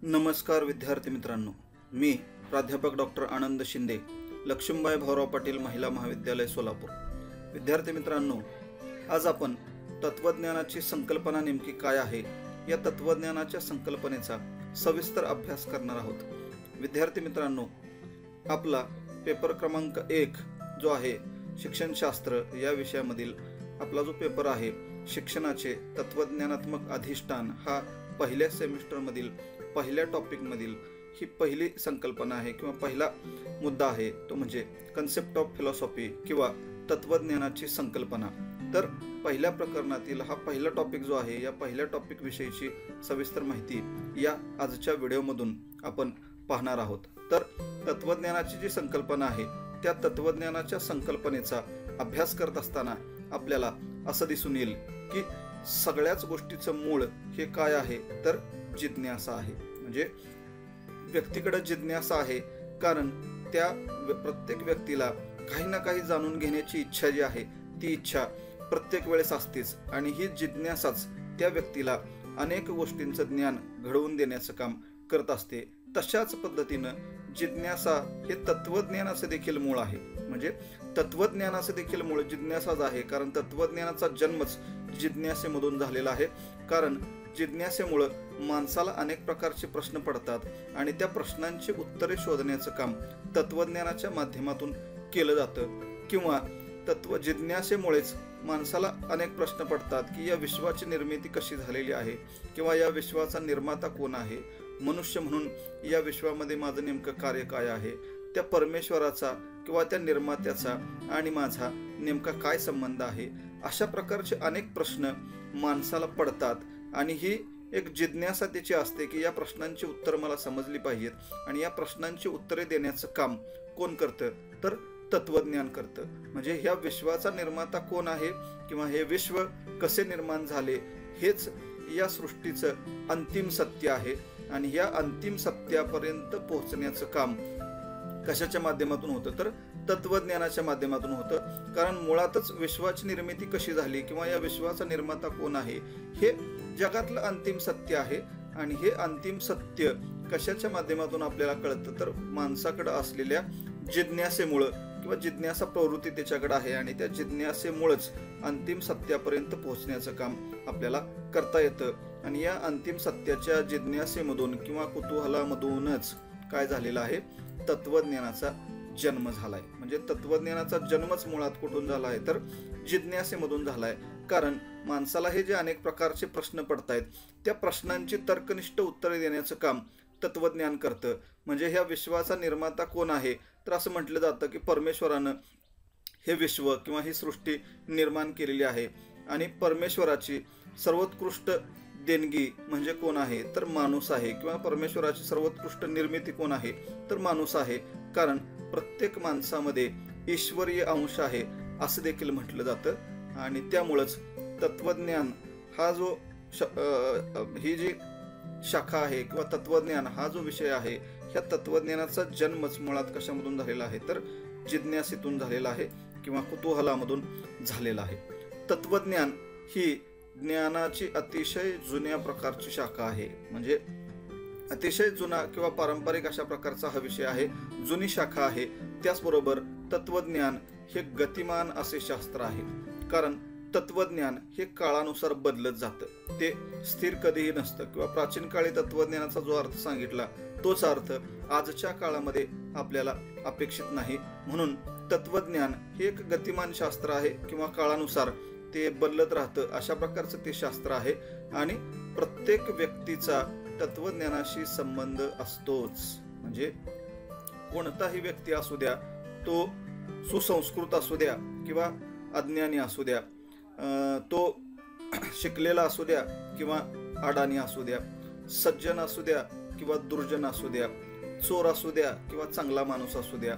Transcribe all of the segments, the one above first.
नमस्कार विद्यार्थी मित्रांनो, मी प्राध्यापक डॉक्टर आनंद शिंदे, लक्ष्मीबाई भाऊराव पाटील महिला महाविद्यालय सोलापूर. विद्यार्थी मित्रांनो, आज आपण तत्वज्ञानाची संकल्पना नेमकी काय आहे या तत्वज्ञानाच्या संकल्पनेचा सविस्तर अभ्यास करणार आहोत. विद्यार्थी मित्रांनो, आपला पेपर क्रमांक 1 जो आहे शिक्षणशास्त्र या विषयामधील आपला जो पेपर आहे शिक्षणाचे तत्वज्ञानात्मक अधिष्ठान, हा पहिल्या सेमिस्टरमधील पहिल्या टॉपिकमधील ही पहिली संकल्पना आहे किंवा पहिला मुद्दा आहे, तो म्हणजे कन्सेप्ट ऑफ फिलॉसॉफी किंवा तत्वज्ञानाची संकल्पना. तर पहिल्या प्रकरणातील हा पहिला टॉपिक जो आहे, या पहिल्या टॉपिक विषयीची सविस्तर माहिती या आजच्या व्हिडिओमधून आपण पाहणार आहोत. तर तत्वज्ञानाची जी संकल्पना आहे त्या तत्वज्ञानाच्या संकल्पनेचा अभ्यास करत असताना आपल्याला असं दिसून येईल की सगळ्याच गोष्टीचं मूळ हे काय आहे, तर जिज्ञासा आहे. म्हणजे व्यक्तीकडे जिज्ञासा आहे, कारण त्या प्रत्येक व्यक्तीला काही ना काही जाणून घेण्याची इच्छा जी आहे ती इच्छा प्रत्येक वेळेस असतेच, आणि ही जिज्ञासाच त्या व्यक्तीला अनेक गोष्टींचं ज्ञान घडवून देण्याचं काम करत असते. तशाच पद्धतीनं जिज्ञासा हे तत्वज्ञानाचे देखील मूळ आहे. म्हणजे तत्वज्ञानाचे देखील मूळ जिज्ञासाच आहे, कारण तत्वज्ञानाचा जन्मच जिज्ञासेमधून झालेला आहे. कारण जिज्ञासेमुळे माणसाला अनेक प्रकारचे प्रश्न पडतात आणि त्या प्रश्नांची उत्तरे शोधण्याचं काम तत्वज्ञानाच्या माध्यमातून केलं जातं. किंवा जिज्ञासेमुळेच माणसाला अनेक प्रश्न पडतात की या विश्वाची निर्मिती कशी झालेली आहे, किंवा या विश्वाचा निर्माता कोण आहे, मनुष्य म्हणून या विश्वामध्ये माझं नेमकं कार्य काय आहे, त्या परमेश्वराचा किंवा त्या निर्मात्याचा आणि माझा नेमका काय संबंध आहे. अशा प्रकारचे अनेक प्रश्न माणसाला पडतात आणि ही एक जिज्ञासा त्याची असते की या प्रश्नांची उत्तर मला समजली पाहिजेत, आणि या प्रश्नांची उत्तरे देण्याचं काम कोण करतं, तर तत्वज्ञान करतं. म्हणजे ह्या विश्वाचा निर्माता कोण आहे किंवा हे विश्व कसे निर्माण झाले हेच या सृष्टीचं अंतिम सत्य आहे, आणि या अंतिम सत्यापर्यंत पोहोचण्याचं काम कशाच्या माध्यमातून होतं, तर तत्वज्ञानाच्या माध्यमातून होतं. कारण मुळातच विश्वाची निर्मिती कशी झाली किंवा या विश्वाचा निर्माता कोण आहे हे जगातलं अंतिम सत्य आहे, आणि हे अंतिम सत्य कशाच्या माध्यमातून आपल्याला कळतं, तर माणसाकडे असलेल्या जिज्ञासेमुळं किंवा जिज्ञासा प्रवृत्ती त्याच्याकडे आहे, आणि त्या जिज्ञासेमुळेच अंतिम सत्यापर्यंत पोहोचण्याचं काम आपल्याला करता येतं. आणि या अंतिम सत्याच्या जिज्ञासेमधून किंवा कुतूहलामधूनच काय झालेलं आहे, तत्वज्ञानाचा जन्म झालाय. म्हणजे तत्वज्ञानाचा जन्मच मुळात कुठून झाला आहे, तर जिज्ञासेमधून झालाय. कारण माणसाला हे जे अनेक प्रकारचे प्रश्न पडतायत त्या प्रश्नांची तर्कनिष्ठ उत्तरे देण्याचं काम तत्वज्ञान करतं. म्हणजे ह्या विश्वाचा निर्माता कोण आहे, तर असं म्हटलं जातं की परमेश्वरानं हे विश्व किंवा ही सृष्टी निर्माण केलेली आहे, आणि परमेश्वराची सर्वोत्कृष्ट देणगी म्हणजे कोण आहे, तर माणूस आहे. किंवा परमेश्वराची सर्वोत्कृष्ट निर्मिती कोण आहे, तर माणूस आहे. कारण प्रत्येक माणसामध्ये ईश्वरीय अंश आहे असं देखील म्हटलं जातं. आणि त्यामुळंच तत्वज्ञान हा जो ही जी शाखा आहे किंवा तत्वज्ञान हा जो विषय आहे, ह्या तत्वज्ञानाचा जन्मच मुळात कशामधून झालेला आहे, तर जिज्ञासेतून झालेला आहे किंवा कुतूहलामधून झालेला आहे. तत्वज्ञान ही ज्ञानाची अतिशय जुन्या प्रकारची शाखा आहे. म्हणजे अतिशय जुना किंवा पारंपरिक अशा प्रकारचा हा विषय आहे, जुनी शाखा आहे. त्याचबरोबर तत्वज्ञान हे गतिमान असे शास्त्र आहे. कारण तत्वज्ञान हे काळानुसार बदलत जातं, ते स्थिर कधीही नसतं. किंवा प्राचीन काळी तत्वज्ञानाचा जो अर्थ सांगितला तोच अर्थ आजच्या काळामध्ये आपल्याला अपेक्षित नाही. म्हणून तत्वज्ञान हे एक गतिमान शास्त्र आहे किंवा काळानुसार ते बदलत राहतं, अशा प्रकारचं ते शास्त्र आहे. आणि प्रत्येक व्यक्तीचा तत्वज्ञानाशी संबंध असतोच. म्हणजे कोणताही व्यक्ती असू द्या, तो सुसंस्कृत असू द्या किंवा अज्ञानी असू द्या, तो शिकलेला असू द्या किंवा अडाणी असू द्या, सज्जन असू द्या किंवा दुर्जन असू द्या, चोर असू द्या किंवा चांगला माणूस असू द्या,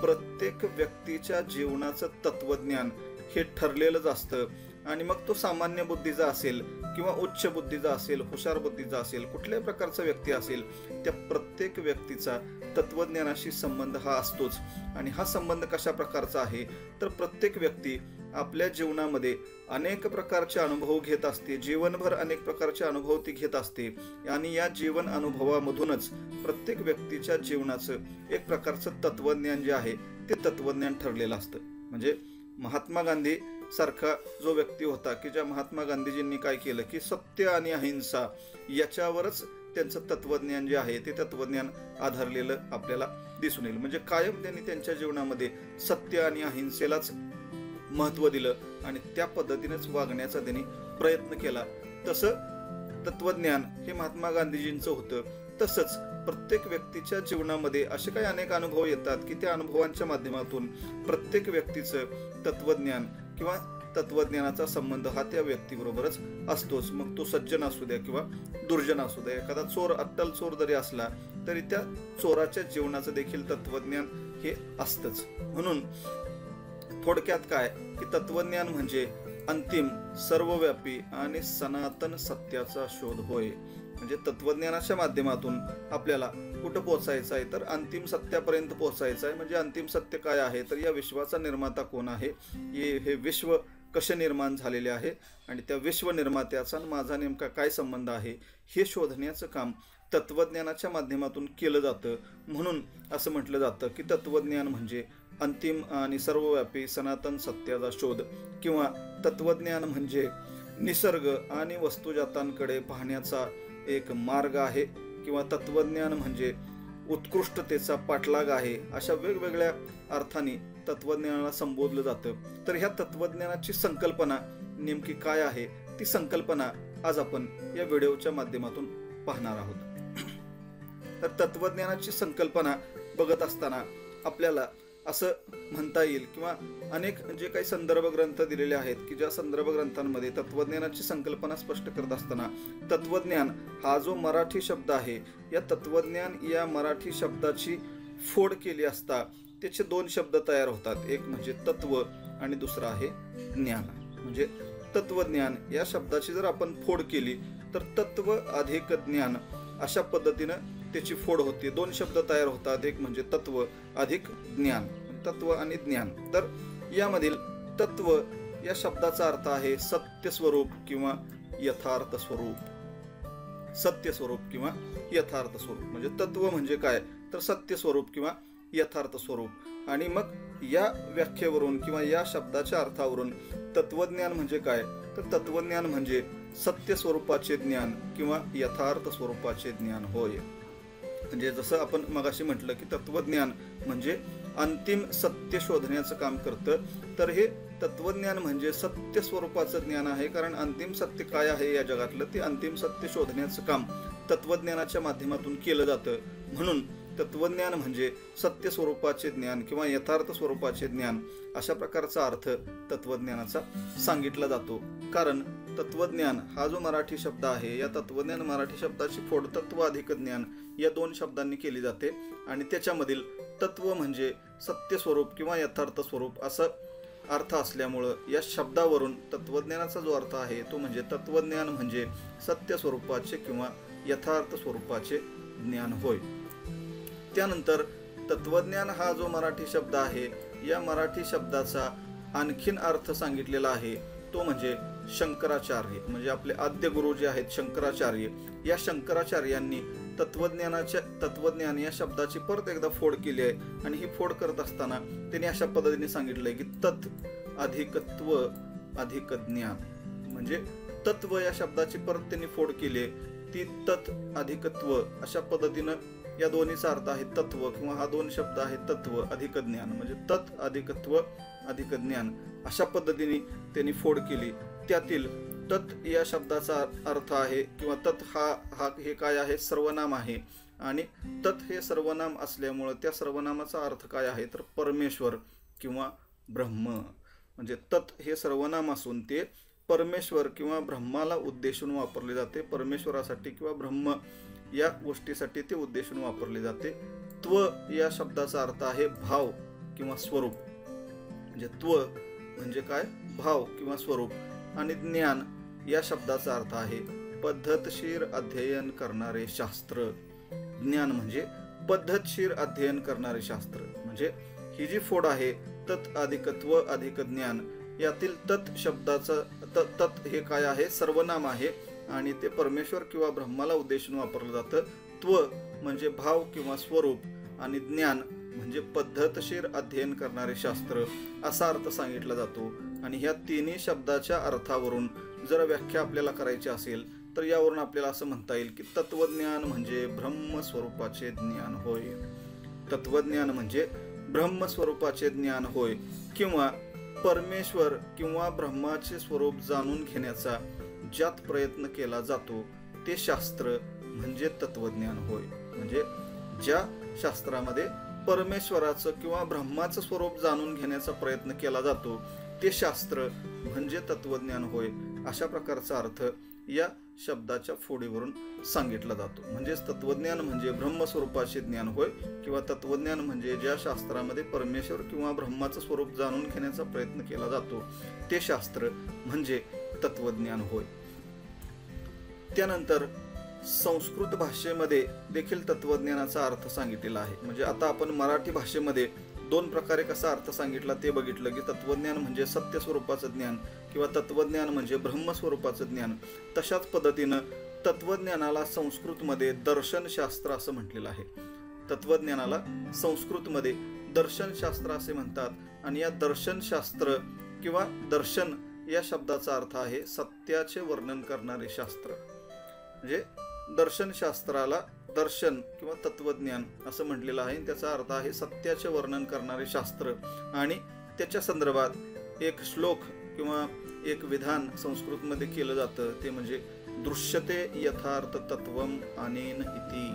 प्रत्येक व्यक्तीच्या जीवनाचं तत्वज्ञान हे ठरलेलंच असतं. आणि मग तो सामान्य बुद्धीचा असेल किंवा उच्च बुद्धीचा असेल, हुशार बुद्धीचा असेल, कुठल्याही प्रकारचा व्यक्ती असेल, त्या प्रत्येक व्यक्तीचा तत्वज्ञानाशी संबंध हा असतोच. आणि हा संबंध कशा प्रकारचा आहे तर प्रत्येक व्यक्ती आपल्या जीवनामध्ये अनेक प्रकारचे अनुभव घेत असते, जीवनभर अनेक प्रकारचे अनुभव ती घेत असते. आणि या जीवन अनुभवामधूनच प्रत्येक व्यक्तीच्या जीवनाचं एक प्रकारचं तत्वज्ञान जे आहे ते तत्वज्ञान ठरलेलं असतं. म्हणजे महात्मा गांधी सारखा जो व्यक्ती होता की ज्या महात्मा गांधीजींनी काय केलं की सत्य आणि अहिंसा याच्यावरच त्यांचं तत्वज्ञान जे आहे ते तत्वज्ञान आधारलेलं आपल्याला दिसून येईल. म्हणजे कायम त्यांनी त्यांच्या जीवनामध्ये सत्य आणि अहिंसेलाच महत्व दिलं आणि त्या पद्धतीनेच वागण्याचा त्यांनी प्रयत्न केला. तसं तत्वज्ञान हे महात्मा गांधीजींचं होतं. तसंच प्रत्येक व्यक्तीच्या जीवनामध्ये असे काही अनेक अनुभव येतात की त्या अनुभवांच्या माध्यमातून प्रत्येक व्यक्तीचं तत्वज्ञान किंवा तत्वज्ञानाचा संबंध हा त्या व्यक्तीबरोबरच असतोच. मग तो सज्जन असू द्या किंवा दुर्जन असू द्या. एखादा चोर, अट्टल चोर जरी असला तरी त्या चोराच्या जीवनाचं देखील तत्वज्ञान हे असतंच. म्हणून थोडक्यात काय की तत्वज्ञान म्हणजे अंतिम, सर्वव्यापी आणि सनातन सत्याचा शोध होय. म्हणजे तत्वज्ञानाच्या माध्यमातून आपल्याला कुठं पोहोचायचं आहे तर अंतिम सत्यापर्यंत पोहोचायचं आहे. म्हणजे अंतिम सत्य काय आहे तर या विश्वाचा निर्माता कोण आहे, हे विश्व कसे निर्माण झालेले आहे आणि त्या विश्व निर्मात्याचा माझा नेमका काय संबंध आहे हे शोधण्याचं काम तत्वज्ञानाच्या माध्यमातून केलं जातं. म्हणून असं म्हटलं जातं की तत्वज्ञान म्हणजे अंतिम आणि सर्वव्यापी सनातन सत्याचा शोध, किंवा तत्वज्ञान म्हणजे निसर्ग आणि वस्तुजातांकडे पाहण्याचा एक मार्ग आहे, किंवा तत्वज्ञान म्हणजे उत्कृष्टतेचा पाठलाग आहे. अशा वेगवेगळ्या अर्थाने तत्वज्ञानाला संबोधलं जातं. तर ह्या तत्वज्ञानाची संकल्पना नेमकी काय आहे ती संकल्पना आज आपण या व्हिडिओच्या माध्यमातून पाहणार आहोत. तर तत्वज्ञानाची संकल्पना बघत असताना आपल्याला असं म्हणता येईल किंवा अनेक जे काही संदर्भ ग्रंथ दिलेले आहेत की ज्या संदर्भ ग्रंथांमध्ये तत्वज्ञानाची संकल्पना स्पष्ट करत असताना तत्वज्ञान हा जो मराठी शब्द आहे या तत्वज्ञान या मराठी शब्दाची फोड केली असता त्याचे दोन शब्द तयार होतात. एक म्हणजे तत्व आणि दुसरा आहे ज्ञान. म्हणजे तत्वज्ञान या शब्दाची जर आपण फोड केली तर तत्व अधिक ज्ञान अशा पद्धतीनं त्याची फोड होते. दोन शब्द तयार होतात, एक म्हणजे तत्व अधिक ज्ञान, तत्व आणि ज्ञान. तर यामधील तत्व या शब्दाचा अर्थ आहे सत्य स्वरूप किंवा यथार्थ स्वरूप. सत्य स्वरूप किंवा यथार्थ स्वरूप म्हणजे तत्व म्हणजे काय तर सत्य स्वरूप किंवा यथार्थ स्वरूप. आणि मग या व्याख्येवरून किंवा या शब्दाच्या अर्थावरून तत्वज्ञान म्हणजे काय तर तत्वज्ञान म्हणजे सत्य स्वरूपाचे ज्ञान किंवा यथार्थ स्वरूपाचे ज्ञान होय. म्हणजे जसं आपण मगाशी म्हटलं की तत्वज्ञान म्हणजे अंतिम सत्य शोधण्याचं काम करतं, तर हे तत्वज्ञान म्हणजे सत्य स्वरूपाचं ज्ञान आहे. कारण अंतिम सत्य काय आहे या जगातलं ते अंतिम सत्य शोधण्याचं काम तत्वज्ञानाच्या माध्यमातून केलं जातं. म्हणून तत्वज्ञान म्हणजे सत्य स्वरूपाचे ज्ञान किंवा यथार्थ स्वरूपाचे ज्ञान अशा प्रकारचा अर्थ तत्वज्ञानाचा सांगितला जातो. कारण तत्वज्ञान हा जो मराठी शब्द आहे या तत्वज्ञान मराठी शब्दाची फोड तत्व अधिक ज्ञान या दोन शब्दांनी केली जाते आणि त्याच्यामधील तत्व म्हणजे सत्य स्वरूप किंवा यथार्थ स्वरूप असं अर्थ असल्यामुळं या शब्दावरून तत्वज्ञानाचा जो अर्थ आहे तो म्हणजे तत्वज्ञान म्हणजे सत्य स्वरूपाचे किंवा यथार्थ स्वरूपाचे ज्ञान होय. त्यानंतर तत्वज्ञान हा जो मराठी शब्द आहे या मराठी शब्दाचा आणखीन अर्थ सांगितलेला आहे तो म्हणजे शंकराचार्य. म्हणजे आपले आद्य गुरु जे आहेत शंकराचार्य, या शंकराचार्यांनी तत्वज्ञान या शब्दाची परत एकदा फोड केली आहे. आणि ही फोड करत असताना त्यांनी अशा पद्धतीने सांगितलंय की तत् अधिकत्व अधिक ज्ञान. म्हणजे तत्व या शब्दाची परत त्यांनी फोड केली ती तत् अधिकत्व अशा पद्धतीनं या दोन्हीचा अर्थ आहे तत्व किंवा हा दोन शब्द आहे तत्व अधिक ज्ञान. म्हणजे तत् अधिकत्व अधिक ज्ञान अशा पद्धतीने त्यांनी फोड केली. त्यातील तत् या शब्दाचा अर्थ आहे किंवा तत् हा हे काय आहे सर्वनाम आहे आणि तत् हे सर्वनाम असल्यामुळं त्या सर्वनामाचा अर्थ काय आहे तर परमेश्वर किंवा ब्रह्म. म्हणजे तत् हे सर्वनाम असून ते परमेश्वर किंवा ब्रह्माला उद्देशून वापरले जाते. परमेश्वरासाठी किंवा ब्रह्म या गोष्टीसाठी ते उद्देशून वापरले जाते. त्व या शब्दाचा अर्थ आहे भाव किंवा स्वरूप. म्हणजे त्व म्हणजे काय भाव किंवा स्वरूप. आणि ज्ञान या शब्दाचा अर्थ आहे पद्धतशीर अध्ययन करणारे शास्त्र. ज्ञान म्हणजे पद्धतशीर अध्ययन करणारे शास्त्र. म्हणजे ही जी फोड आहे तत् अधिकत्व अधिक ज्ञान, यातील तत् शब्दाचं तत् हे काय आहे, सर्वनाम आहे आणि ते परमेश्वर किंवा ब्रह्माला उद्देशून वापरलं जातं. त्व म्हणजे भाव किंवा स्वरूप आणि ज्ञान म्हणजे पद्धतशीर अध्ययन करणारे शास्त्र असा अर्थ सांगितला जातो. आणि ह्या तिन्ही शब्दाच्या अर्थावरून जर व्याख्या आपल्याला करायची असेल तर यावरून आपल्याला असं म्हणता येईल की तत्वज्ञान म्हणजे ब्रह्मस्वरूपाचे ज्ञान होय. तत्वज्ञान म्हणजे ब्रह्मस्वरूपाचे ज्ञान होय किंवा परमेश्वर किंवा ब्रह्माचे स्वरूप जाणून घेण्याचा ज्यात प्रयत्न केला जातो ते शास्त्र म्हणजे तत्वज्ञान होय. म्हणजे ज्या शास्त्रामध्ये परमेश्वराचं किंवा ब्रह्माचं स्वरूप जाणून घेण्याचा प्रयत्न केला जातो ते शास्त्र म्हणजे तत्वज्ञान होय. अशा प्रकारचा अर्थ या शब्दाच्या फोडीवरून सांगितला जातो. म्हणजेच तत्वज्ञान म्हणजे ब्रह्मस्वरूपाचे ज्ञान होय किंवा तत्वज्ञान म्हणजे ज्या शास्त्रामध्ये परमेश्वर किंवा ब्रह्माचं स्वरूप जाणून घेण्याचा प्रयत्न केला जातो ते शास्त्र म्हणजे तत्वज्ञान होय. त्यानंतर संस्कृत भाषेमध्ये देखील तत्वज्ञानाचा अर्थ सांगितलेला आहे. म्हणजे आता आपण मराठी भाषेमध्ये दोन प्रकारे कसा अर्थ सांगितला ते बघितलं की तत्वज्ञान म्हणजे सत्य स्वरूपाचं ज्ञान किंवा तत्वज्ञान म्हणजे ब्रह्मस्वरूपाचं ज्ञान. तशाच पद्धतीनं तत्वज्ञानाला संस्कृतमध्ये दर्शनशास्त्र असं म्हटलेलं आहे. तत्वज्ञानाला संस्कृतमध्ये दर्शनशास्त्र असे म्हणतात आणि या दर्शनशास्त्र किंवा दर्शन या शब्दाचा अर्थ आहे सत्याचे वर्णन करणारे शास्त्र. म्हणजे दर्शनशास्त्राला दर्शन किंवा तत्वज्ञान असं म्हटलेलं आहे. त्याचा अर्थ आहे सत्याचे वर्णन करणारे शास्त्र. आणि त्याच्या संदर्भात एक श्लोक किंवा एक विधान संस्कृतमध्ये केलं जातं ते म्हणजे दृश्यते यथार्थ तत्वम अनेन इति.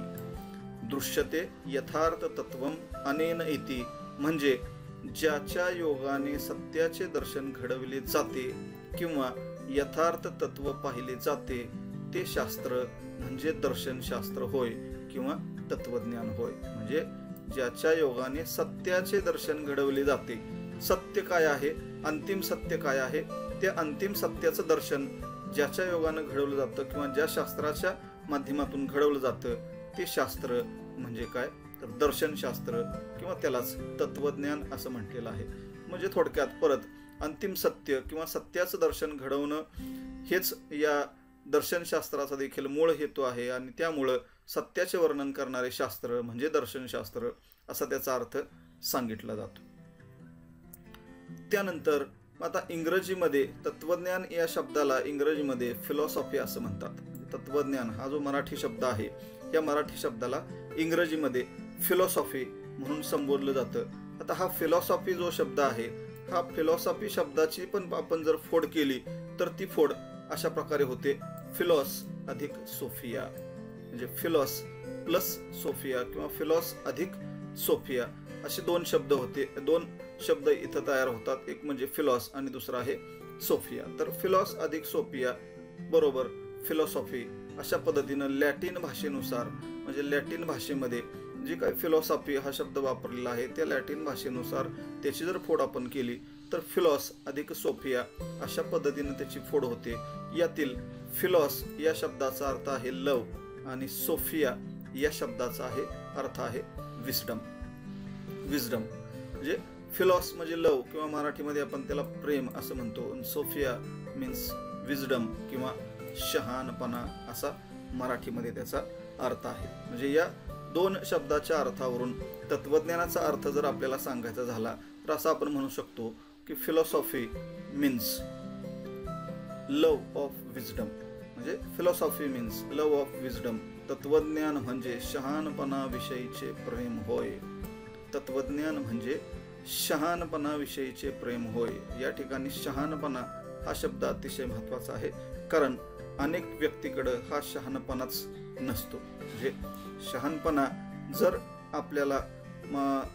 दृश्यते यथार्थ तत्वम अनेन इति म्हणजे ज्याच्या योगाने सत्याचे दर्शन घडविले जाते किंवा यथार्थ तत्व पाहिले जाते ते शास्त्र म्हणजे दर्शनशास्त्र होय किंवा तत्वज्ञान होय. म्हणजे ज्याच्या योगाने सत्याचे दर्शन घडवले जाते. सत्य काय आहे, अंतिम सत्य काय आहे, ते अंतिम सत्याचं दर्शन ज्याच्या योगानं घडवलं जातं किंवा ज्या शास्त्राच्या माध्यमातून घडवलं जातं ते शास्त्र म्हणजे काय तर दर्शनशास्त्र किंवा त्यालाच तत्वज्ञान असं म्हटलेलं आहे. म्हणजे थोडक्यात परत अंतिम सत्य किंवा सत्याचं दर्शन घडवणं हेच या दर्शनशास्त्राचा देखील मूळ हेतू आहे आणि त्यामुळं सत्याचे वर्णन करणारे शास्त्र म्हणजे दर्शनशास्त्र असा त्याचा अर्थ सांगितला जातो. त्यानंतर आता इंग्रजीमध्ये तत्वज्ञान या शब्दाला इंग्रजीमध्ये फिलॉसॉफी असं म्हणतात. तत्वज्ञान हा जो मराठी शब्द आहे या मराठी शब्दाला इंग्रजीमध्ये फिलॉसॉफी म्हणून संबोधलं जातं. आता हा फिलॉसॉफी जो शब्द आहे हा फिलॉसॉफी शब्दाची पण आपण जर फोड केली तर ती फोड अशा प्रकारे होते फिलॉस अधिक सोफिया. म्हणजे फिलॉस प्लस सोफिया किंवा फिलॉस अधिक सोफिया असे दोन शब्द होते. दोन शब्द इथं तयार होतात. एक म्हणजे फिलॉस आणि दुसरा आहे सोफिया. तर फिलॉस अधिक सोफिया बरोबर फिलॉसॉफी अशा पद्धतीनं लॅटिन भाषेनुसार म्हणजे लॅटिन भाषेमध्ये जी काही फिलॉसॉफी हा शब्द वापरलेला आहे त्या लॅटिन भाषेनुसार त्याची जर फोड आपण केली तर फिलॉस अधिक सोफिया अशा पद्धतीने त्याची फोड होते. यातील फिलॉस या शब्दाचा अर्थ आहे लव आणि सोफिया या शब्दाचा अर्थ आहे विस्डम. विस्डम म्हणजे फिलॉस म्हणजे लव किंवा मराठीमध्ये आपण त्याला प्रेम असं म्हणतो. सोफिया मीन्स विजडम किंवा शहाणपणा असा मराठीमध्ये त्याचा अर्थ आहे. म्हणजे या दोन शब्दाच्या अर्थावरून तत्वज्ञानाचा अर्थ जर आपल्याला सांगायचा झाला तर असं आपण म्हणू शकतो की philosophy means love of wisdom. म्हणजे philosophy means love of wisdom. तत्वज्ञान म्हणजे शहाणपणाविषयीचे प्रेम होय. तत्वज्ञान म्हणजे शहाणपणाविषयीचे प्रेम होय. या ठिकाणी शहाणपणा हा शब्द अतिशय महत्वाचा आहे कारण अनेक व्यक्तीकडे हा शहाणपणाच नसतो. म्हणजे शहाणपणा जर आपल्याला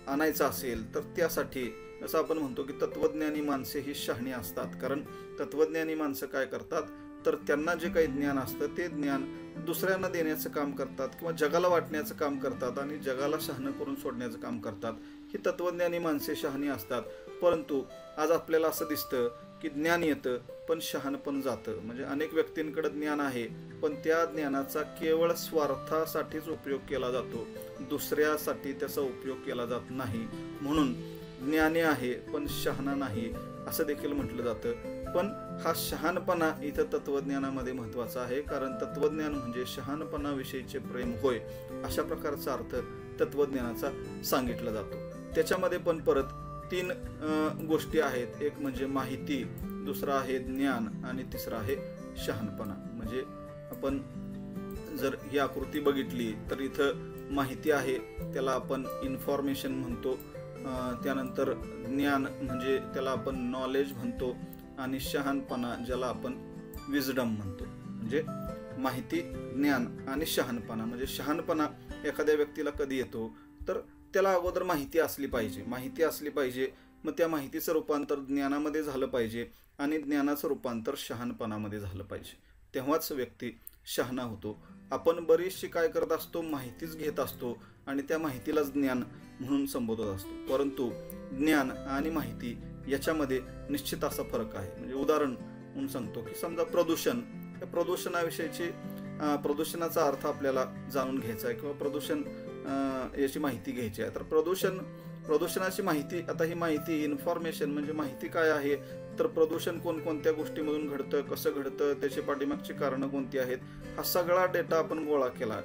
आणायचा असेल तर त्यासाठी असं आपण म्हणतो की तत्वज्ञानी माणसे ही शहाणी असतात. कारण तत्वज्ञानी माणसं काय करतात तर त्यांना जे काही ज्ञान असतं ते ज्ञान दुसऱ्यांना देण्याचं काम करतात किंवा जगाला वाटण्याचं काम करतात आणि जगाला शहाणं करून सोडण्याचं काम करतात. ही तत्वज्ञानी माणसे शहाणी असतात. परंतु आज आपल्याला असं दिसतं की ज्ञान येतं पण शहाणपण जातं. म्हणजे अनेक व्यक्तींकडे ज्ञान आहे, पण त्या ज्ञानाचा केवळ स्वार्थासाठीच उपयोग केला जातो, दुसऱ्यासाठी त्याचा उपयोग केला जात नाही. म्हणून ज्ञानी आहे पण शहाणा नाही असं देखील म्हटलं जातं. पण हा शहाणपणा इथं तत्वज्ञानामध्ये महत्वाचा आहे, कारण तत्वज्ञान म्हणजे शहाणपणाविषयीचे प्रेम होय, अशा प्रकारचा अर्थ तत्वज्ञानाचा सांगितला जातो. त्याच्यामध्ये पण परत 3 गोष्टी आहेत. एक म्हणजे माहिती, दुसरा आहे ज्ञान आणि तिसरा आहे शहाणपणा. म्हणजे आपण जर ही आकृती बघितली तर इथं माहिती आहे, त्याला आपण इन्फॉर्मेशन म्हणतो. त्यानंतर ज्ञान म्हणजे त्याला आपण नॉलेज म्हणतो, आणि शहाणपणा ज्याला आपण विजडम म्हणतो. म्हणजे माहिती, ज्ञान आणि शहाणपणा. म्हणजे शहाणपणा एखाद्या व्यक्तीला कधी येतो तर त्याला अगोदर माहिती असली पाहिजे, मग त्या माहितीचं रूपांतर ज्ञानामध्ये झालं पाहिजे आणि ज्ञानाचं रूपांतर शहाणपणामध्ये झालं पाहिजे, तेव्हाच व्यक्ती शहाणा होतो. आपण बरीचशी काय करत असतो, माहितीच घेत असतो आणि त्या माहितीलाच ज्ञान म्हणून संबोधत असतो. परंतु ज्ञान आणि माहिती याच्यामध्ये निश्चित असा फरक आहे. म्हणजे उदाहरण म्हणून सांगतो की समजा प्रदूषण, या प्रदूषणाचा अर्थ आपल्याला जाणून घ्यायचा आहे, किंवा प्रदूषण याची माहिती घ्यायची आहे. तर प्रदूषणाची माहिती, आता ही माहिती इन्फॉर्मेशन म्हणजे माहिती काय आहे, तर प्रदूषण कोणकोणत्या गोष्टीमधून घडतं, कसं घडतं, त्याची पाठीमागची कारणं कोणती आहेत, हा सगळा डेटा आपण गोळा केला,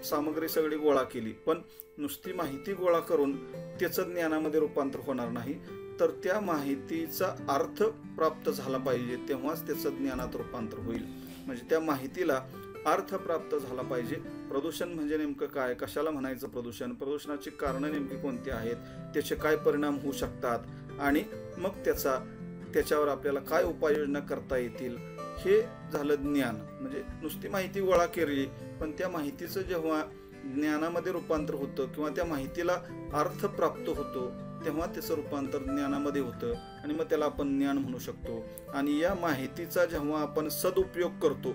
सामग्री सगळी गोळा केली. पण नुसती माहिती गोळा करून त्याचं ज्ञानामध्ये रूपांतर होणार नाही, तर त्या माहितीचा अर्थ प्राप्त झाला पाहिजे, तेव्हाच त्याचं ज्ञानात रूपांतर होईल. म्हणजे त्या माहितीला अर्थ प्राप्त झाला पाहिजे. प्रदूषण म्हणजे नेमकं काय, कशाला म्हणायचं प्रदूषण, प्रदूषणाची कारणं नेमकी कोणती आहेत, त्याचे काय परिणाम होऊ शकतात, आणि मग त्याच्यावर आपल्याला काय उपाययोजना करता येतील, हे झालं ज्ञान. म्हणजे नुसती माहिती गोळा केली, पण त्या माहितीचं जेव्हा ज्ञानामध्ये रूपांतर होतं किंवा त्या माहितीला अर्थ प्राप्त होतो, तेव्हा त्याचं रूपांतर ज्ञानामध्ये होतं आणि मग त्याला आपण ज्ञान म्हणू शकतो. आणि या माहितीचा जेव्हा आपण सदुपयोग करतो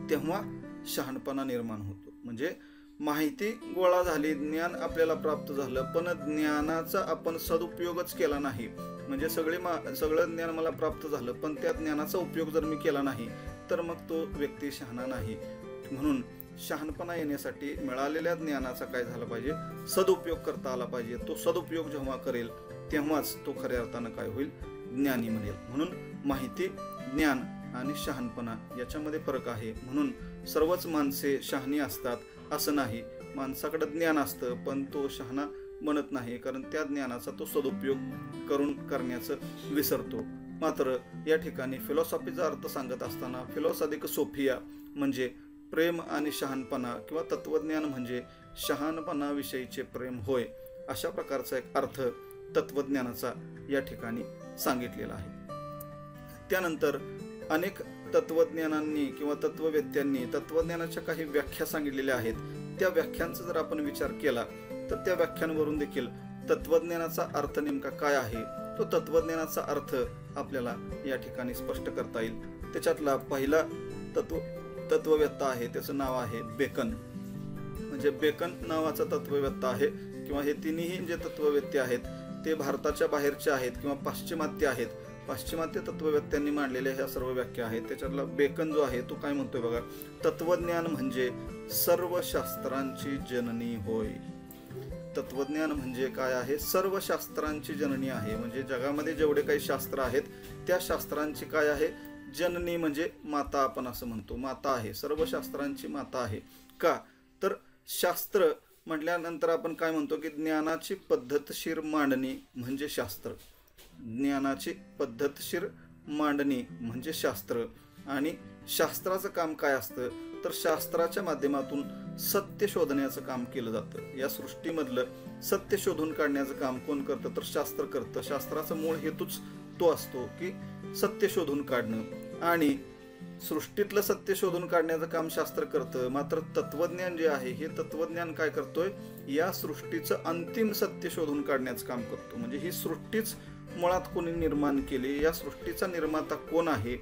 तेव्हा शहाणपणा निर्माण होतो. म्हणजे माहिती गोळा झाली, ज्ञान आपल्याला प्राप्त झालं, पण ज्ञानाचा आपण सदुपयोगच केला नाही. म्हणजे सगळं ज्ञान मला प्राप्त झालं, पण त्या ज्ञानाचा उपयोग जर मी केला नाही तर मग तो व्यक्ती शहाणा नाही. म्हणून शहाणपणा येण्यासाठी मिळालेल्या ज्ञानाचा काय झाला पाहिजे, सदुपयोग करता आला पाहिजे. तो सदुपयोग जेव्हा करेल तेव्हाच तो खऱ्या अर्थानं काय होईल, ज्ञानी म्हणेल. म्हणून माहिती, ज्ञान आणि शहाणपणा याच्यामध्ये फरक आहे. म्हणून सर्वच माणसे शहाणी असतात असं नाही. माणसाकडे ज्ञान असतं पण तो शहाणा बनत नाही, कारण त्या ज्ञानाचा तो सदुपयोग करण्याचं विसरतो. मात्र या ठिकाणी फिलॉसॉफीचा अर्थ सांगत असताना फिलॉसॉफिक सोफिया म्हणजे प्रेम आणि शहाणपणा, किंवा तत्वज्ञान म्हणजे शहाणपणाविषयीचे प्रेम होय, अशा प्रकारचा एक अर्थ तत्वज्ञानाचा या ठिकाणी सांगितलेला आहे. त्यानंतर अनेक तत्वज्ञानांनी किंवा तत्ववेत्यांनी तत्वज्ञानाच्या काही व्याख्या सांगितलेल्या आहेत. त्या व्याख्यांचा जर आपण विचार केला तर त्या व्याख्यांवरून देखील तत्वज्ञानाचा अर्थ नेमका काय आहे, तो तत्वज्ञानाचा अर्थ आपल्याला या ठिकाणी स्पष्ट करता येईल. त्याच्यातला पहिला तत्ववेत्ता आहे, त्याचं नाव आहे बेकन. म्हणजे बेकन नावाचा तत्ववेत्ता आहे, किंवा हे तिन्ही जे तत्ववेत्ते आहेत ते भारताच्या बाहेरचे आहेत किंवा पाश्चिमात्य आहेत. पाश्चिमात्य तत्ववेत्यांनी मांडलेल्या ह्या सर्व व्याख्या आहेत. त्याच्यातला बेकन जो आहे तो काय म्हणतोय बघा, तत्वज्ञान म्हणजे सर्व शास्त्रांची जननी होय. तत्वज्ञान म्हणजे काय आहे, सर्व शास्त्रांची जननी आहे. म्हणजे जगामध्ये जेवढे काही शास्त्र आहेत त्या शास्त्रांची काय आहे, जननी म्हणजे माता, आपण असं म्हणतो, माता आहे, सर्व शास्त्रांची माता आहे. का तर शास्त्र म्हटल्यानंतर आपण काय म्हणतो की ज्ञानाची पद्धतशीर मांडणी म्हणजे शास्त्र. ज्ञानाची पद्धतशीर मांडणी म्हणजे शास्त्र. आणि शास्त्राचं काम काय असतं, तर शास्त्राच्या माध्यमातून सत्य शोधण्याचं काम केलं जातं. या सृष्टीमधलं सत्य शोधून काढण्याचं काम कोण करतं, तर शास्त्र करतं. शास्त्राचा मूळ हेतूच तो असतो की सत्य शोधून काढणं, आणि सृष्टीतलं सत्य शोधून काढण्याचं काम शास्त्र करतं. मात्र तत्वज्ञान जे आहे हे तत्वज्ञान काय करतोय, या सृष्टीचं अंतिम सत्य शोधून काढण्याचं काम करतो. म्हणजे ही सृष्टीच मुळात कोणी निर्माण केली, या सृष्टीचा निर्माता कोण आहे,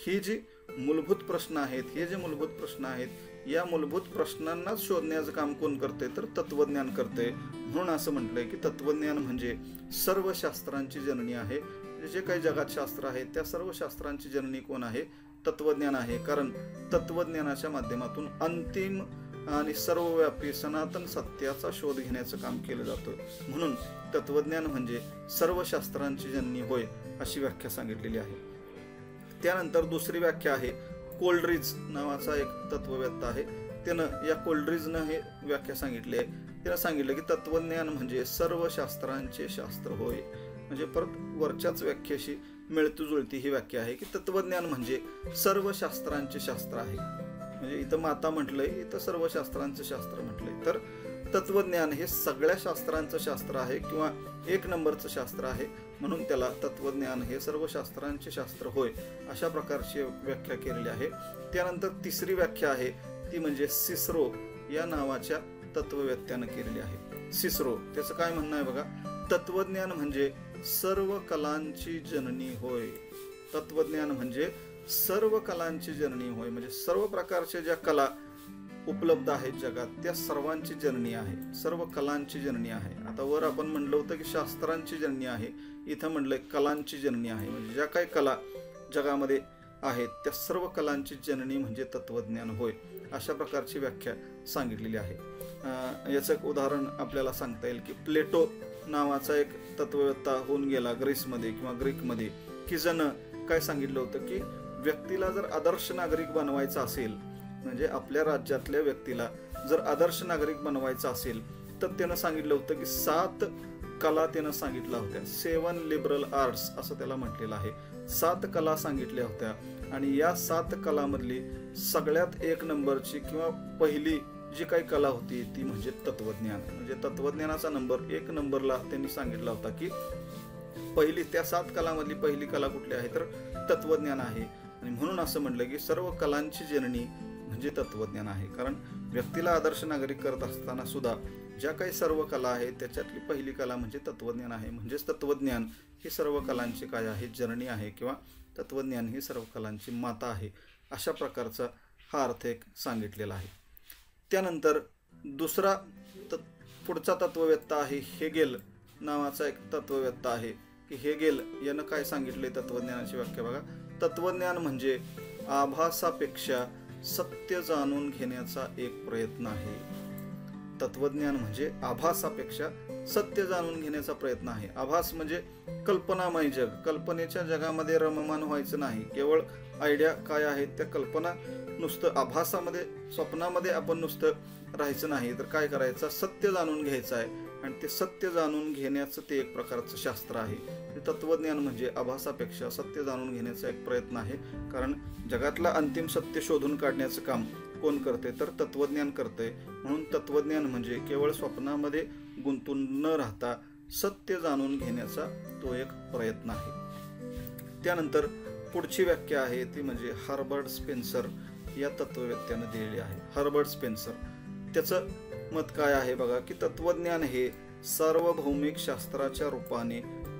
ही जी मूलभूत प्रश्न आहेत, हे जे मूलभूत प्रश्न आहेत, या मूलभूत प्रश्नांनाच शोधण्याचं काम कोण करते, तर तत्वज्ञान करते. म्हणून असं म्हटलंय की तत्वज्ञान म्हणजे सर्व शास्त्रांची जननी आहे. जे काही जगात शास्त्र आहे त्या सर्व शास्त्रांची जननी कोण आहे? तत्वज्ञान आहे. कारण तत्वज्ञानाच्या माध्यमातून अंतिम आणि सर्वव्यापी सनातन सत्याचा शोध घेण्याचं काम केलं जातं. म्हणून तत्वज्ञान म्हणजे सर्व शास्त्रांची जननी होय अशी व्याख्या सांगितलेली आहे. त्यानंतर दुसरी व्याख्या आहे, कोल्ड्रिज नावाचा एक तत्ववेत्ता आहे. त्यानं या कोल्ड्रिजनं हे व्याख्या सांगितली आहे. त्यानं सांगितलं की तत्वज्ञान म्हणजे सर्व शास्त्रांचे शास्त्र होय. म्हणजे परत वरच्याच व्याख्याशी मिळती जुळती ही व्याख्या आहे की तत्वज्ञान म्हणजे सर्व शास्त्रांचे शास्त्र आहे. म्हणजे इथं माता म्हटलंय, इथं सर्व शास्त्रांचं शास्त्र म्हटलंय. तर तत्वज्ञान हे सगळ्या शास्त्रांचं शास्त्र आहे किंवा एक नंबरचं शास्त्र आहे. म्हणून त्याला तत्वज्ञान हे सर्व शास्त्रांचे शास्त्र होय अशा प्रकारची व्याख्या केलेली आहे. त्यानंतर तिसरी व्याख्या आहे ती म्हणजे सिसरो या नावाच्या तत्ववेत्त्यानं केलेली आहे. सिसरो त्याचं काय म्हणणं आहे बघा, तत्वज्ञान म्हणजे सर्व कलांची जननी होय. तत्वज्ञान म्हणजे सर्व कलांची जननी होय. म्हणजे सर्व प्रकारच्या ज्या कला उपलब्ध आहेत जगात त्या सर्वांची जननी आहे, सर्व कलांची जननी आहे. आता वर आपण म्हणलं होतं की शास्त्रांची जननी आहे, इथं म्हणलंय कलांची जननी आहे. म्हणजे ज्या काही कला जगामध्ये आहेत त्या सर्व कलांची जननी म्हणजे तत्वज्ञान होय अशा प्रकारची व्याख्या सांगितलेली आहे. याचं एक उदाहरण आपल्याला सांगता येईल की प्लेटो नावाचा एक तत्ववेत्ता होऊन गेला ग्रीसमध्ये किंवा ग्रीकमध्ये, की ज्यानं काय सांगितलं होतं की व्यक्तीला जर आदर्श नागरिक बनवायचा असेल, म्हणजे आपल्या राज्यातल्या व्यक्तीला जर आदर्श नागरिक बनवायचा असेल तर त्यानं सांगितलं होतं की 7 कला त्यानं सांगितल्या होत्या. 7 लिबरल आर्ट्स असं त्याला म्हटलेलं आहे. 7 कला सांगितल्या होत्या आणि या 7 कलामधली सगळ्यात एक नंबरची किंवा पहिली जी काही कला होती ती म्हणजे तत्वज्ञान. म्हणजे तत्वज्ञानाचा नंबर 1 नंबरला त्यांनी सांगितला होता की पहिली त्या 7 कलामधली पहिली कला कुठली आहे तर तत्वज्ञान आहे. आणि म्हणून असं म्हटलं की सर्व कलांची जननी म्हणजे तत्वज्ञान आहे. कारण व्यक्तीला आदर्श नागरिक करत असताना सुद्धा ज्या काही सर्व कला आहेत त्याच्यातली पहिली कला म्हणजे तत्वज्ञान आहे. म्हणजेच तत्वज्ञान ही सर्व कलांची काय आहे? जननी आहे किंवा तत्वज्ञान ही सर्व कलांची माता आहे. अशा प्रकारचा हा अर्थ एक सांगितलेला आहे. त्यानंतर दुसरा पुढचा तत्ववेत्ता आहे हेगेल नावाचा एक तत्ववेत्ता आहे की हेगेल यानं काय सांगितले तत्वज्ञानाची व्याख्या बघा. तत्वज्ञान म्हणजे आभासापेक्षा सत्य जाणून घेण्याचा एक प्रयत्न आहे. तत्वज्ञान म्हणजे आभासापेक्षा सत्य जाणून घेण्याचा प्रयत्न आहे. आभास म्हणजे कल्पनामय जग. कल्पनेच्या जगामध्ये रममान व्हायचं नाही. केवळ आयडिया काय आहेत त्या कल्पना नुसतं आभासामध्ये स्वप्नामध्ये आपण नुसतं राहायचं नाही, तर काय करायचं? सत्य जाणून घ्यायचं आहे आणि ते सत्य जाणून घेण्याचं ते एक प्रकारचं शास्त्र आहे. तत्वज्ञान म्हणजे आभासापेक्षा सत्य जाणून घेण्याचा एक प्रयत्न आहे. कारण जगातला अंतिम सत्य शोधून काढण्याचं काम कोण करते तर तत्वज्ञान करते. म्हणून तत्वज्ञान म्हणजे केवळ स्वप्नामध्ये गुंतून न राहता सत्य जाणून घेण्याचा तो एक प्रयत्न आहे. त्यानंतर पुढची व्याख्या आहे ती म्हणजे हर्बर्ट स्पेन्सर या तत्ववेत्त्यानं दिलेली आहे. हर्बर्ट स्पेन्सर त्याचं मत काय आहे बघा की तत्वज्ञान हे सार्वभौमिक शास्त्राच्या रूपाने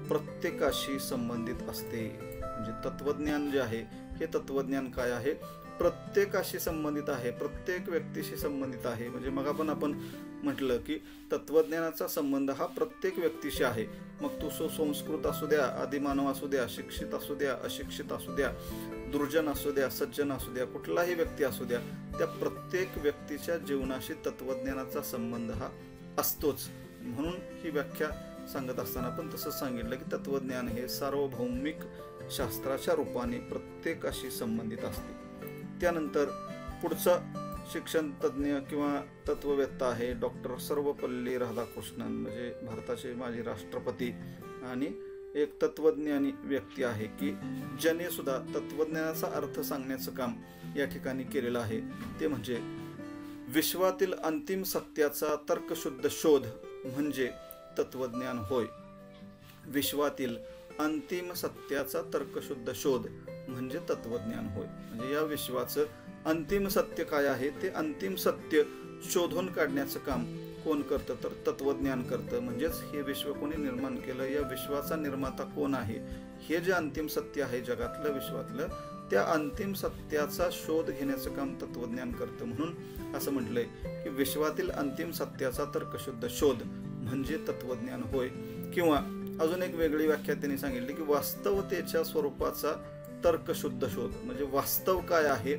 प्रत्येकाशी संबंधित असते. म्हणजे तत्वज्ञान जे आहे हे तत्वज्ञान काय आहे? प्रत्येकाशी संबंधित आहे, प्रत्येक व्यक्तीशी संबंधित आहे. म्हणजे मग आपण म्हटलं की तत्वज्ञानाचा संबंध हा प्रत्येक व्यक्तीशी आहे. मग तो सुसंस्कृत असू द्या, आदिमानव असू द्या, शिक्षित असू द्या, अशिक्षित असू द्या, दुर्जन असू द्या, सज्जन असू द्या, कुठलाही व्यक्ती असू द्या, त्या प्रत्येक व्यक्तीच्या जीवनाशी तत्वज्ञानाचा संबंध हा असतोच. म्हणून ही व्याख्या सांगत असताना पण तसंच सांगितलं की तत्वज्ञान हे सार्वभौमिक शास्त्राच्या रूपाने प्रत्येकाशी संबंधित असते. त्यानंतर पुढचा शिक्षण तज्ज्ञ किंवा तत्ववेत्ता आहे डॉक्टर सर्वपल्ली राधाकृष्णन. म्हणजे भारताचे माजी राष्ट्रपती आणि एक तत्वज्ञानी व्यक्ती आहे की ज्याने सुद्धा तत्वज्ञानाचा अर्थ सांगण्याचं काम या ठिकाणी केलेलं आहे. ते म्हणजे विश्वातील अंतिम सत्याचा तर्कशुद्ध शोध म्हणजे तत्वज्ञान होय. विश्वातील अंतिम सत्याचा तर्कशुद्ध शोध म्हणजे तत्वज्ञान होय. म्हणजे या विश्वाचं अंतिम सत्य काय आहे ते अंतिम सत्य शोधून काढण्याचं काम कोण करतं तर तत्वज्ञान करतं. म्हणजेच हे विश्व कोणी निर्माण केलं, या विश्वाचा निर्माता कोण आहे, हे जे अंतिम सत्य आहे जगातलं विश्वातलं त्या अंतिम सत्याचा शोध घेण्याचं काम तत्वज्ञान करतं. म्हणून असं म्हटलंय की विश्वातील अंतिम सत्याचा तर्कशुद्ध शोध म्हणजे तत्वज्ञान होय. किंवा अजून एक वेगळी व्याख्या त्यांनी सांगितली की वास्तवतेच्या स्वरूपाचा तर्कशुद्ध शोध, म्हणजे वास्तव काय आहे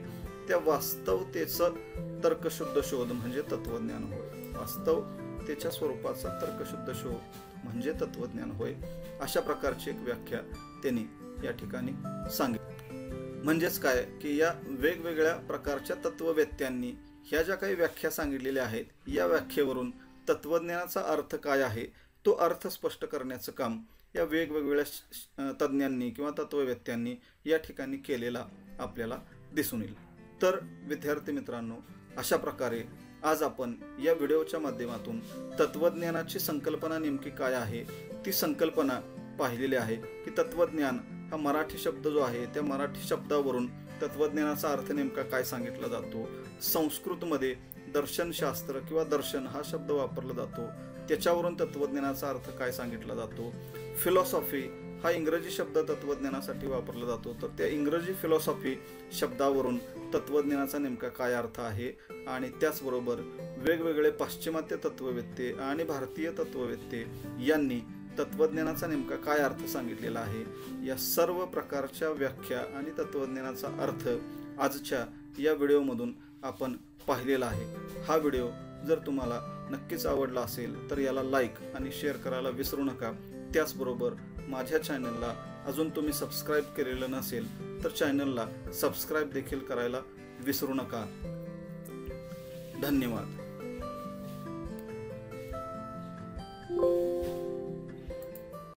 त्या वास्तवतेचं तर्कशुद्ध शोध म्हणजे तत्वज्ञान होय. वास्तवतेच्या स्वरूपाचा तर्कशुद्ध शोध म्हणजे तत्वज्ञान होय. अशा प्रकारची एक व्याख्या त्यांनी या ठिकाणी सांगितली. म्हणजेच काय की या वेगवेगळ्या प्रकारच्या तत्ववेत्यांनी ह्या ज्या काही व्याख्या सांगितलेल्या आहेत या व्याख्येवरून तत्वज्ञानाचा अर्थ काय आहे तो अर्थ स्पष्ट करण्याचं काम या वेगवेगळ्या तज्ज्ञांनी किंवा तत्ववेत्यांनी या ठिकाणी केलेला आपल्याला दिसून येईल. तर विद्यार्थी मित्रांनो, अशा प्रकारे आज आपण या व्हिडिओच्या माध्यमातून तत्वज्ञानाची संकल्पना नेमकी काय आहे ती संकल्पना पाहिलेली आहे की तत्वज्ञान हा मराठी शब्द जो आहे त्या मराठी शब्दावरून तत्वज्ञानाचा अर्थ नेमका काय सांगितला जातो. संस्कृतमध्ये दर्शनशास्त्र किंवा दर्शन हा शब्द वापरला जातो, त्याच्यावरून तत्वज्ञानाचा अर्थ काय सांगितला जातो. फिलॉसॉफी हा इंग्रजी शब्द तत्वज्ञानासाठी वापरला जातो, तर त्या इंग्रजी फिलॉसॉफी शब्दावरून तत्वज्ञानाचा नेमका काय अर्थ आहे. आणि त्याचबरोबर वेगवेगळे पाश्चिमात्य तत्ववेत्ते आणि भारतीय तत्ववेत्ते यांनी तत्वज्ञानाचा नेमका काय अर्थ सांगितलेला आहे. या सर्व प्रकारच्या व्याख्या आणि तत्वज्ञानाचा अर्थ आजच्या या व्हिडिओमधून आपण पाहिलेला आहे. हा व्हिडिओ जर तुम्हाला नक्कीच आवडला असेल तर याला लाईक आणि शेअर करायला विसरू नका. त्याचबरोबर माझ्या चॅनलला अजून तुम्ही सबस्क्राईब केलेलं नसेल तर चॅनलला सबस्क्राईब देखील करायला विसरू नका. धन्यवाद.